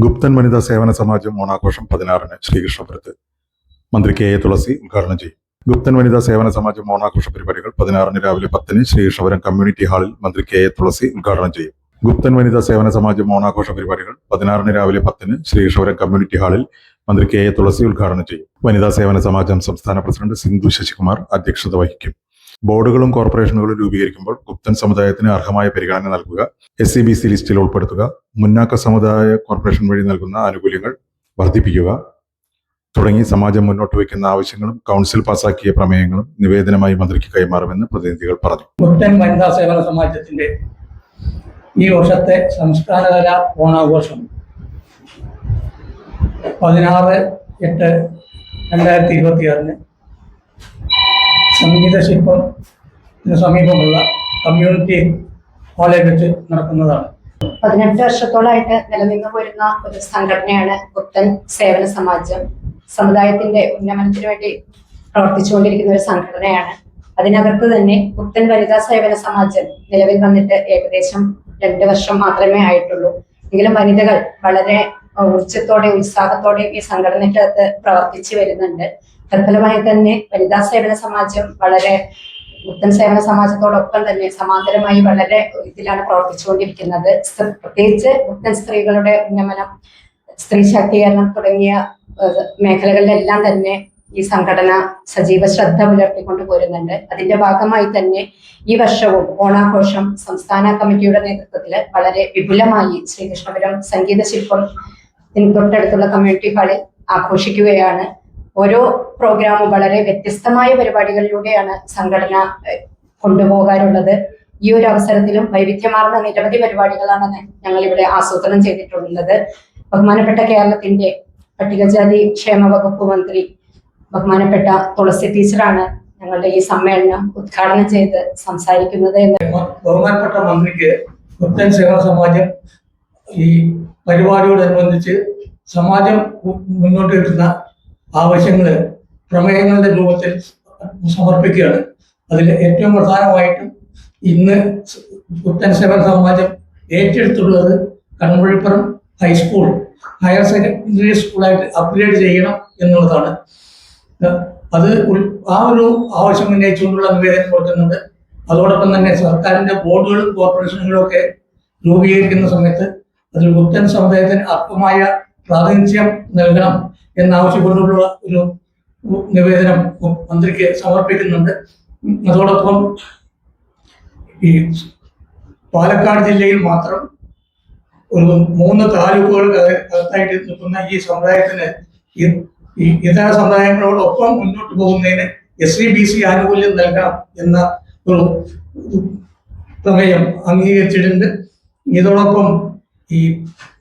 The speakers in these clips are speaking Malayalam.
ഗുപ്തൻ വനിതാ സേവന സമാജം ഓണാഘോഷം 16-ന് ശ്രീകൃഷ്ണപുരത്ത്. മന്ത്രി കെ എ തുളസി ഉദ്ഘാടനം ചെയ്യും. ഗുപ്തൻ വനിതാ സേവന സമാജം ഓണാഘോഷ പരിപാടികൾ 16-ന് രാവിലെ 10-ന് ശ്രീകൃഷ്ണപുരം കമ്മ്യൂണിറ്റി ഹാളിൽ മന്ത്രി കെ എ തുളസി ഉദ്ഘാടനം ചെയ്യും. ഗുപ്തൻ വനിതാ സേവന സമാജം ഓണാഘോഷ പരിപാടികൾ 16-ന് രാവിലെ 10-ന് ശ്രീകൃഷ്ണപുരം കമ്മ്യൂണിറ്റി ഹാളിൽ മന്ത്രി കെ എ തുളസി ഉദ്ഘാടനം ചെയ്യും. വനിതാ സേവന സമാജം സംസ്ഥാന പ്രസിഡന്റ് സിന്ധു ശശികുമാർ അധ്യക്ഷത വഹിക്കും. ബോർഡുകളും കോർപ്പറേഷനുകളും രൂപീകരിക്കുമ്പോൾ ഗുപ്തൻ സമുദായത്തിന് അർഹമായ പരിഗണന നൽകുക, SCBC ലിസ്റ്റിൽ ഉൾപ്പെടുത്തുക, മുന്നാക്ക സമുദായ കോർപ്പറേഷൻ വഴി നൽകുന്ന ആനുകൂല്യങ്ങൾ വർദ്ധിപ്പിക്കുക തുടങ്ങി സമാജം മുന്നോട്ട് വയ്ക്കുന്ന ആവശ്യങ്ങളും കൗൺസിൽ പാസാക്കിയ പ്രമേയങ്ങളും നിവേദനമായി മന്ത്രിക്ക് കൈമാറുമെന്ന് പ്രതിനിധികൾ പറഞ്ഞു. ഗുപ്തൻ വനിതാ സേവന സമാജത്തിന്റെ ഈ വർഷത്തെ സംസ്ഥാനതല ഓണാഘോഷം 16/8/2026 സംഗീത ശില്പത്തിന് സമീപമുള്ള കമ്മ്യൂണിറ്റി ഹാളിൽ വെച്ച് നടക്കുന്നതാണ്. 18 വർഷത്തോളമായിട്ട് നിലനിന്നു പോരുന്ന ഒരു സംഘടനയാണ് ഗുപ്തൻ സേവന സമാജം. സമുദായത്തിന്റെ ഉന്നമനത്തിന് വേണ്ടി പ്രവർത്തിച്ചുകൊണ്ടിരിക്കുന്ന ഒരു സംഘടനയാണ്. അതിനകത്ത് തന്നെ ഗുപ്തൻ വനിതാ സേവന സമാജം നിലവിൽ വന്നിട്ട് ഏകദേശം 2 വർഷം മാത്രമേ ആയിട്ടുള്ളൂ. എങ്കിലും വനിതകൾ വളരെ ഊർജ്ജത്തോടെ ഉത്സാഹത്തോടെ ഈ സംഘടനയ്ക്കകത്ത് പ്രവർത്തിച്ചു വരുന്നുണ്ട്. തൽഫലമായി തന്നെ വനിതാ സേവന സമാജം വളരെ ഗുപ്തൻ സേവന സമാജത്തോടൊപ്പം തന്നെ സമാന്തരമായി വളരെ ഇതിലാണ് പ്രവർത്തിച്ചുകൊണ്ടിരിക്കുന്നത്. പ്രത്യേകിച്ച് ഗുപ്തൻ സ്ത്രീകളുടെ ഉന്നമനം, സ്ത്രീ ശാക്തീകരണം തുടങ്ങിയ മേഖലകളിലെല്ലാം തന്നെ ഈ സംഘടന സജീവ ശ്രദ്ധ പുലർത്തിക്കൊണ്ട് പോരുന്നുണ്ട്. അതിന്റെ ഭാഗമായി തന്നെ ഈ വർഷവും ഓണാഘോഷം സംസ്ഥാന കമ്മിറ്റിയുടെ നേതൃത്വത്തിൽ വളരെ വിപുലമായി ശ്രീകൃഷ്ണപുരം സംഗീത ശില്പം തൊട്ടടുത്തുള്ള കമ്മ്യൂണിറ്റി ഹാളിൽ ആഘോഷിക്കുകയാണ്. ഓരോ പ്രോഗ്രാമും വളരെ വ്യത്യസ്തമായ പരിപാടികളിലൂടെയാണ് സംഘടന കൊണ്ടുപോകാറുള്ളത്. ഈ ഒരു അവസരത്തിലും വൈവിധ്യമാർന്ന നിരവധി പരിപാടികളാണ് ഞങ്ങൾ ഇവിടെ ആസൂത്രണം ചെയ്തിട്ടുള്ളത്. ബഹുമാനപ്പെട്ട കേരളത്തിന്റെ പട്ടികജാതി ക്ഷേമ വകുപ്പ് മന്ത്രി ബഹുമാനപ്പെട്ട തുളസി ടീച്ചറാണ് ഞങ്ങളുടെ ഈ സമ്മേളനം ഉദ്ഘാടനം ചെയ്ത് സംസാരിക്കുന്നത്. ബഹുമാനപ്പെട്ട മന്ത്രിക്ക് ഗുപ്തൻ സേവന സമാജം ഈ പരിപാടിയോടനുബന്ധിച്ച് സമാജം മുന്നോട്ട് വെക്കുന്ന ആവശ്യങ്ങൾ പ്രമേയങ്ങളുടെ രൂപത്തിൽ സമർപ്പിക്കുകയാണ്. അതിൽ ഏറ്റവും പ്രധാനമായിട്ടും ഇന്ന് ഗുപ്തൻ സേവന സമാജം ഏറ്റെടുത്തുള്ളത് കൺവഴിപ്പുറം ഹൈസ്കൂൾ ഹയർ സെക്കൻഡറി സ്കൂളായിട്ട് അപ്ഗ്രേഡ് ചെയ്യണം എന്നുള്ളതാണ്. അത് ആ ഒരു ആവശ്യം ഉന്നയിച്ചുകൊണ്ടുള്ള നിവേദനം കൊടുക്കുന്നുണ്ട്. അതോടൊപ്പം തന്നെ സർക്കാരിന്റെ ബോർഡുകളും കോർപ്പറേഷനുകളും ഒക്കെ രൂപീകരിക്കുന്ന സമയത്ത് അതിൽ ഗുപ്തൻ സമുദായത്തിന് അർഹമായ പ്രാതിനിധ്യം നൽകണം എന്നാവശ്യപ്പെട്ടുള്ള ഒരു നിവേദനം മന്ത്രിക്ക് സമർപ്പിക്കുന്നുണ്ട്. അതോടൊപ്പം ഈ പാലക്കാട് ജില്ലയിൽ മാത്രം ഒരു 3 താലൂക്കുകൾ അകത്തായിട്ട് നിൽക്കുന്ന ഈ സമുദായത്തിന് ഈ ഇതര സമുദായങ്ങളോടൊപ്പം മുന്നോട്ട് പോകുന്നതിന് SCBC ആനുകൂല്യം നൽകണം എന്ന ഒരു പ്രമേയം അംഗീകരിച്ചിട്ടുണ്ട്. ഇതോടൊപ്പം ഈ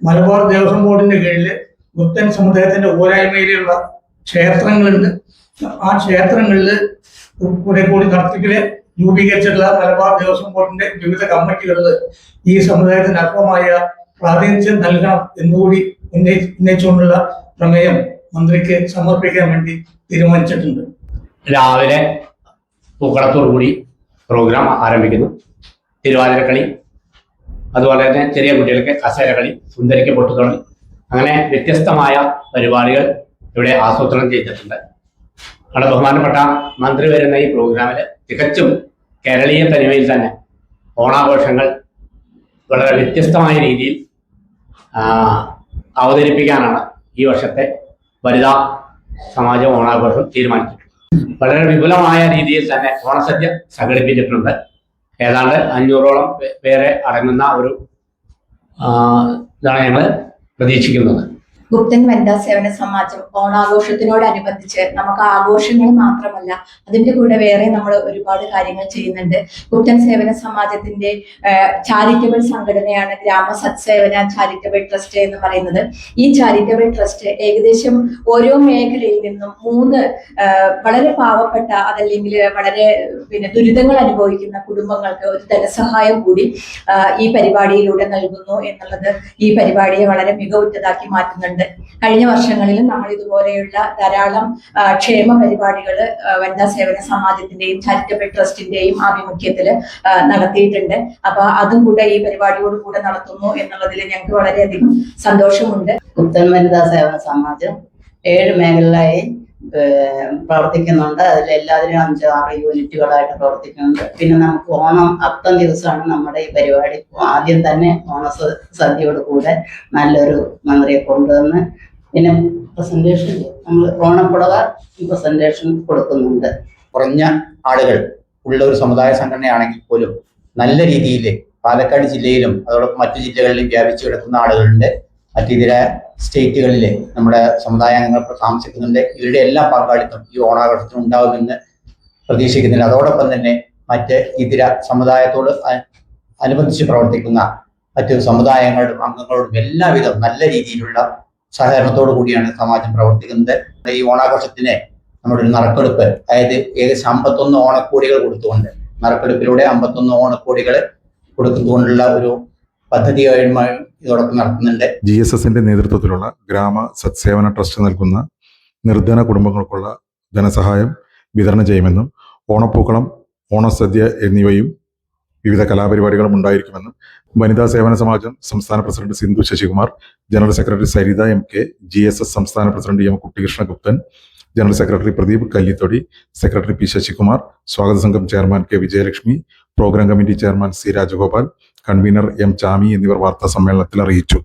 മലബാർ ദേവസ്വം ബോർഡിന്റെ കീഴിൽ ഗുപ്തൻ സമുദായത്തിന്റെ പോരായ്മയിലുള്ള ക്ഷേത്രങ്ങളുണ്ട്. ആ ക്ഷേത്രങ്ങളിൽ കൂടി നടത്തിപ്പില് രൂപീകരിച്ചിട്ടുള്ള മലബാർ ദേവസ്വം ബോർഡിന്റെ വിവിധ കമ്മിറ്റികളിൽ ഈ സമുദായത്തിന് അർഹമായ പ്രാതിനിധ്യം നൽകണം എന്നുകൂടി ഉന്നയിച്ചുകൊണ്ടുള്ള പ്രമേയം മന്ത്രിക്ക് സമർപ്പിക്കാൻ വേണ്ടി തീരുമാനിച്ചിട്ടുണ്ട്. രാവിലെ പൂക്കളത്തോടുകൂടി പ്രോഗ്രാം ആരംഭിക്കുന്നു. തിരുവാതിരക്കളി, അതുപോലെ തന്നെ ചെറിയ കുട്ടികൾക്ക് കസേരകളി, സുന്ദരിക്ക് പൊട്ടുതൊളി, അങ്ങനെ വ്യത്യസ്തമായ പരിപാടികൾ ഇവിടെ ആസൂത്രണം ചെയ്തിട്ടുണ്ട്. നമ്മുടെ ബഹുമാനപ്പെട്ട മന്ത്രി വരുന്ന ഈ പ്രോഗ്രാമിൽ തികച്ചും കേരളീയ തനിമയിൽ തന്നെ ഓണാഘോഷങ്ങൾ വളരെ വ്യത്യസ്തമായ രീതിയിൽ അവതരിപ്പിക്കാനാണ് ഈ വർഷത്തെ വനിതാ സമാജ ഓണാഘോഷം തീരുമാനിച്ചിട്ടുള്ളത്. വളരെ വിപുലമായ രീതിയിൽ തന്നെ ഓണസദ്യ സംഘടിപ്പിച്ചിട്ടുണ്ട്. ഏതാണ്ട് 500ഓളം പേരെ അടങ്ങുന്ന ഒരു ഇതാണ് ഞങ്ങൾ പ്രതീക്ഷിക്കുന്നത്. ഗുപ്തൻ വനിതാ സേവന സമാജം ഓണാഘോഷത്തിനോടനുബന്ധിച്ച് നമുക്ക് ആഘോഷങ്ങൾ മാത്രമല്ല, അതിന്റെ കൂടെ വേറെ നമ്മൾ ഒരുപാട് കാര്യങ്ങൾ ചെയ്യുന്നുണ്ട്. ഗുപ്തൻ സേവന സമാജത്തിന്റെ ചാരിറ്റബിൾ സംഘടനയാണ് ഗ്രാമ സത്സേവന ചാരിറ്റബിൾ ട്രസ്റ്റ് എന്ന് പറയുന്നത്. ഈ ചാരിറ്റബിൾ ട്രസ്റ്റ് ഏകദേശം ഓരോ മേഖലയിൽ നിന്നും 3 വളരെ പാവപ്പെട്ട അതല്ലെങ്കിൽ വളരെ ദുരിതങ്ങൾ അനുഭവിക്കുന്ന കുടുംബങ്ങൾക്ക് ഒരു ധനസഹായം കൂടി ഈ പരിപാടിയിലൂടെ നൽകുന്നു എന്നുള്ളത് ഈ പരിപാടിയെ വളരെ മികവുറ്റതാക്കി മാറ്റുന്നുണ്ട്. ചെയ്യുന്നുണ്ട്. കഴിഞ്ഞ വർഷങ്ങളിലും നമ്മൾ ഇതുപോലെയുള്ള ധാരാളം ക്ഷേമ പരിപാടികൾ വനിതാ സേവന സമാജത്തിന്റെയും ചാരിറ്റബിൾ ട്രസ്റ്റിന്റെയും ആഭിമുഖ്യത്തിൽ നടത്തിയിട്ടുണ്ട്. അപ്പൊ അതും കൂടെ ഈ പരിപാടിയോട് കൂടെ നടത്തുന്നു എന്നുള്ളതിൽ ഞങ്ങൾക്ക് വളരെയധികം സന്തോഷമുണ്ട്. പുത്തൻ വനിതാ സേവന സമാജം 7 മേഖലയിലായി പ്രവർത്തിക്കുന്നുണ്ട്. അതിൽ എല്ലാത്തിനും 5-6 യൂണിറ്റുകളായിട്ട് പ്രവർത്തിക്കുന്നുണ്ട്. പിന്നെ നമുക്ക് ഓണം അത്തം ദിവസമാണ് നമ്മുടെ ഈ പരിപാടി. ആദ്യം തന്നെ സദ്യയോട് കൂടെ നല്ലൊരു മന്ത്രിയെ കൊണ്ടുവന്ന് പിന്നെ പ്രസന്റേഷൻ നമ്മൾ ഓണപ്പുടവ പ്രസന്റേഷൻ കൊടുക്കുന്നുണ്ട്. കുറഞ്ഞ ആളുകൾ ഉള്ള ഒരു സമുദായ സംഘടനയാണെങ്കിൽ പോലും നല്ല രീതിയിൽ പാലക്കാട് ജില്ലയിലും അതോടൊപ്പം മറ്റു ജില്ലകളിലും വ്യാപിച്ചു കിടക്കുന്ന ആളുകളുണ്ട്. മറ്റിതര സ്റ്റേറ്റുകളിൽ നമ്മുടെ സമുദായാംഗങ്ങൾ താമസിക്കുന്നുണ്ട്. ഇവരുടെ എല്ലാ പങ്കാളിത്തം ഈ ഓണാഘോഷത്തിന് ഉണ്ടാകുമെന്ന് പ്രതീക്ഷിക്കുന്നില്ല. അതോടൊപ്പം തന്നെ മറ്റ് ഇതര സമുദായത്തോട് അനുബന്ധിച്ച് പ്രവർത്തിക്കുന്ന മറ്റു സമുദായങ്ങളുടെ അംഗങ്ങളോടും എല്ലാവിധം നല്ല രീതിയിലുള്ള സഹകരണത്തോടു കൂടിയാണ് സമാജം പ്രവർത്തിക്കുന്നത്. ഈ ഓണാഘോഷത്തിന് നമ്മുടെ ഒരു നറുക്കെടുപ്പ്, അതായത് ഏകദേശം 51 ഓണക്കോടികൾ കൊടുത്തുകൊണ്ട്, നറുക്കെടുപ്പിലൂടെ 51 ഓണക്കോടികൾ കൊടുത്തുകൊണ്ടുള്ള ഒരു പദ്ധതിയുമായി ഇതോടൊപ്പം നടത്തുന്നുണ്ട്. GSSന്റെ നേതൃത്വത്തിലുള്ള ഗ്രാമ സത്സേവന ട്രസ്റ്റ് നൽകുന്ന നിർധന കുടുംബങ്ങൾക്കുള്ള ധനസഹായം വിതരണം ചെയ്യുമെന്നും ഓണപ്പൂക്കളം, ഓണസദ്യ എന്നിവയും വിവിധ കലാപരിപാടികളും ഉണ്ടായിരിക്കുമെന്നും വനിതാ സേവന സമാജം സംസ്ഥാന president Sindhu Sasikumar, general secretary Saritha MK, GSS സംസ്ഥാന president M Kuttikrishna Gupthan, general secretary Pradeep Kallithodi, secretary P Sasikumar, സ്വാഗത സംഘം chairman K Vijayalakshmi, programme committee chairman C Rajagopal, convener M Chami എന്നിവർ വാർത്താ സമ്മേളനത്തിൽ അറിയിച്ചു.